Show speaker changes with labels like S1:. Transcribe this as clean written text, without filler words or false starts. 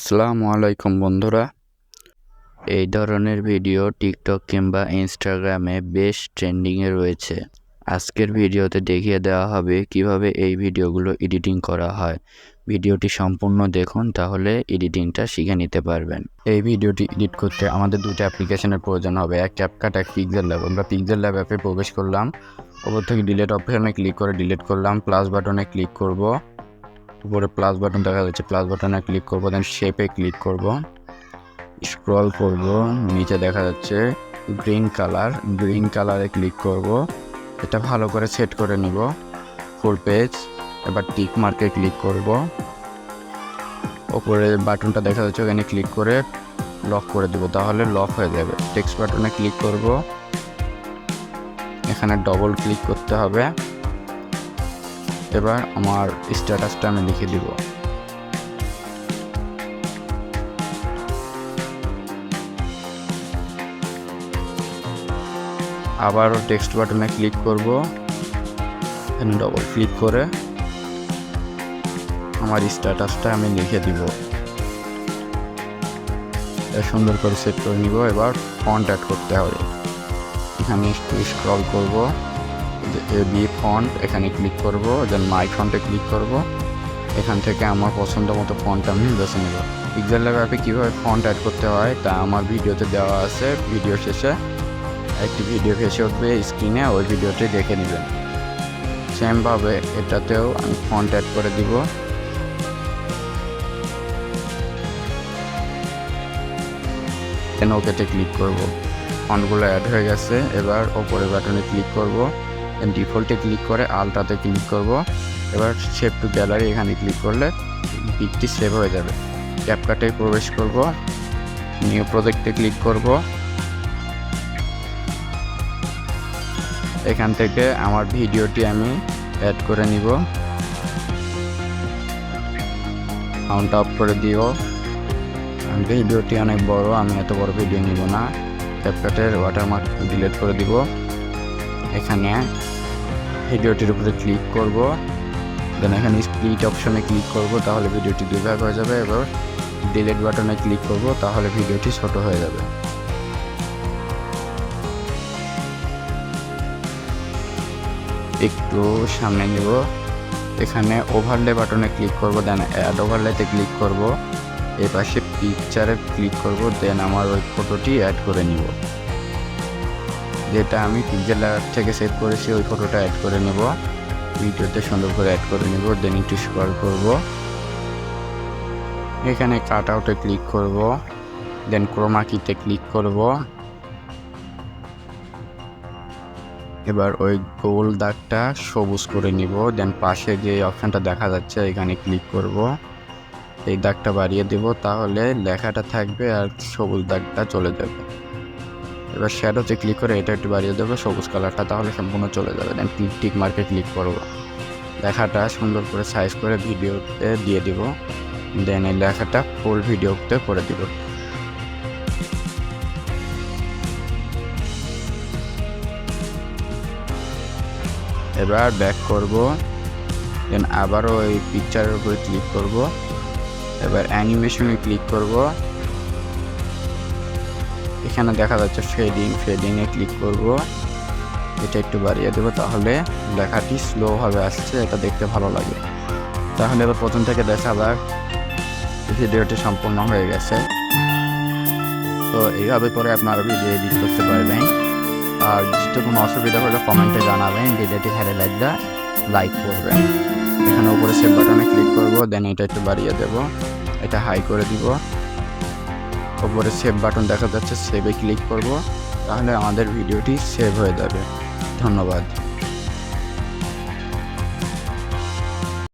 S1: আসসালামু আলাইকুম বন্ধুরা, এই ধরনের ভিডিও টিকটক কিংবা ইনস্টাগ্রামে বেশ ট্রেন্ডিংয়ে রয়েছে। আজকের ভিডিওতে দেখিয়ে দেওয়া হবে কিভাবে এই ভিডিওগুলো এডিটিং করা হয়। ভিডিওটি সম্পূর্ণ দেখুন, তাহলে এডিটিংটা শিখে নিতে পারবেন। এই ভিডিওটি এডিট করতে আমাদের দুটো অ্যাপ্লিকেশনের প্রয়োজন হবে, এক ক্যাপকাট, এক পিক্সেল ল্যাব। আমরা পিক্সেল ল্যাব অ্যাপে প্রবেশ করলাম, ওপর থেকে ডিলিট অপশনে ক্লিক করে ডিলিট করলাম, প্লাস বাটনে ক্লিক করব। উপরে প্লাস বাটন দেখা যাচ্ছে, প্লাস বাটনে ক্লিক করব, দেন শেপে ক্লিক করব, স্ক্রল করব, নিচে দেখা যাচ্ছে গ্রিন কালারে ক্লিক করব। এটা ভালো করে সেট করে নিব, ফুল পেজ। এবার টিক মার্কে ক্লিক করব, ওপরে বাটনটা দেখা যাচ্ছে, ওখানে ক্লিক করে লক করে দেব, তাহলে লক হয়ে যাবে। টেক্সট বাটনে ক্লিক করব, এখানে ডবল ক্লিক করতে হবে। এবার আমার স্ট্যাটাসটা আমি লিখে দিব। আবারও টেক্সট বাটনে ক্লিক করব, এখানে ডবল ক্লিক করে আমার স্ট্যাটাসটা আমি লিখে দিব। সুন্দর করে সেট করে নিব। এবার ফন্ট অ্যাড করতে হবে, এখানে একটু স্ক্রল করব, বি ফন্ট এখানে ক্লিক করব, দেন মাই ফন্টে ক্লিক করব। এখান থেকে আমার পছন্দ মতো ফন্ট আমি বেছে নেব। পিক্সেল ল্যাব অ্যাপে কীভাবে ফন্ট অ্যাড করতে হয় তা আমার ভিডিওতে দেওয়া আছে। ভিডিও শেষে একটি ভিডিও ভেসে উঠবে স্ক্রিনে, ওই ভিডিওটি দেখে নেবেন। সেমভাবে এটাতেও আমি ফন্ট অ্যাড করে দিব। দেন ওকেতে ক্লিক করব, ফন্টগুলো অ্যাড হয়ে গেছে। এবার ওপরে বাটনে ক্লিক করব, দেন ডিফল্টে ক্লিক করে আলট্রাতে ক্লিক করব। এবার সেভ টু গ্যালারি এখানে ক্লিক করলে পিকটি সেভ হয়ে যাবে। ক্যাপকাটে প্রবেশ করব, নিউ প্রজেক্টে ক্লিক করব। এখান থেকে আমার ভিডিওটি আমি অ্যাড করে নিব, সাউন্ড অফ করে দিও। ভিডিওটি অনেক বড়, আমি এত বড় ভিডিও নিব না। ক্যাপকাটের ওয়াটারমার্ক ডিলিট করে দিব। এখানে ভিডিওটির উপরে ক্লিক করব, দেন এখানে স্প্লিট অপশনে ক্লিক করব, তাহলে ভিডিওটি দুই ভাগ হয়ে যাবে। এবার ডিলিট বাটনে ক্লিক করব, তাহলে ভিডিওটি ছোট হয়ে যাবে। একটু সামনে নিব, এখানে ওভারলে বাটনে ক্লিক করব, দেন অ্যাড ওভারলেতে ক্লিক করব। এই পাশে পিকচারে ক্লিক করব, দেন আমার ওই ফটোটি অ্যাড করে নিব, যেটা আমি পিক্সেল ল্যাব থেকে সেভ করেছি। ওই ফটোটা অ্যাড করে নেব, ভিডিওতে সুন্দর করে অ্যাড করে নেব। দেন একটু স্ক্রল করব, এখানে কাট আউটে ক্লিক করব, দেন ক্রোমা কিতে ক্লিক করব। এবার ওই গোল দাগটা সবুজ করে নিব, দেন পাশে যে অপশানটা দেখা যাচ্ছে এখানে ক্লিক করব, এই দাগটা বাড়িয়ে দেব, তাহলে লেখাটা থাকবে আর সবুজ দাগটা চলে যাবে। এবার শ্যাডোতে ক্লিক করে এটা একটু বাড়িয়ে দেবো, সবুজ কালারটা, তাহলে সম্পূর্ণ চলে যাবে। দেন টিক মার্কে ক্লিক করব, লেখাটা সুন্দর করে সাইজ করে ভিডিওতে দিয়ে দিব। দেন এই লেখাটা ফুল ভিডিওতে করে দিব। এবার ব্যাক করব, দেন আবারও এই পিকচারের উপরে ক্লিক করব। এবার অ্যানিমেশনে ক্লিক করব, এখানে দেখা যাচ্ছে ফেডিংয়ে ক্লিক করব, এটা একটু বাড়িয়ে দেবো, তাহলে লেখাটি স্লোভাবে আসছে, এটা দেখতে ভালো লাগে। তাহলে এবার প্রথম থেকে দেখা যাক। ভিডিওটি সম্পূর্ণ হয়ে গেছে। তো এইভাবে করে আপনারা ভিডিও এডিট করতে পারবেন। আর যদি কোনো অসুবিধা হলে কমেন্টে জানাবেন। ভিডিওটি ভালো লাগলে লাইক করবেন। এখানে উপরে সেভ বাটনে ক্লিক করব, দেন এটা একটু বাড়িয়ে দেব, এটা হাই করে দিব। উপরে সেভ বাটন দেখা যাচ্ছে, সেভে ক্লিক করব, তাহলে আমাদের ভিডিওটি সেভ হয়ে যাবে। ধন্যবাদ।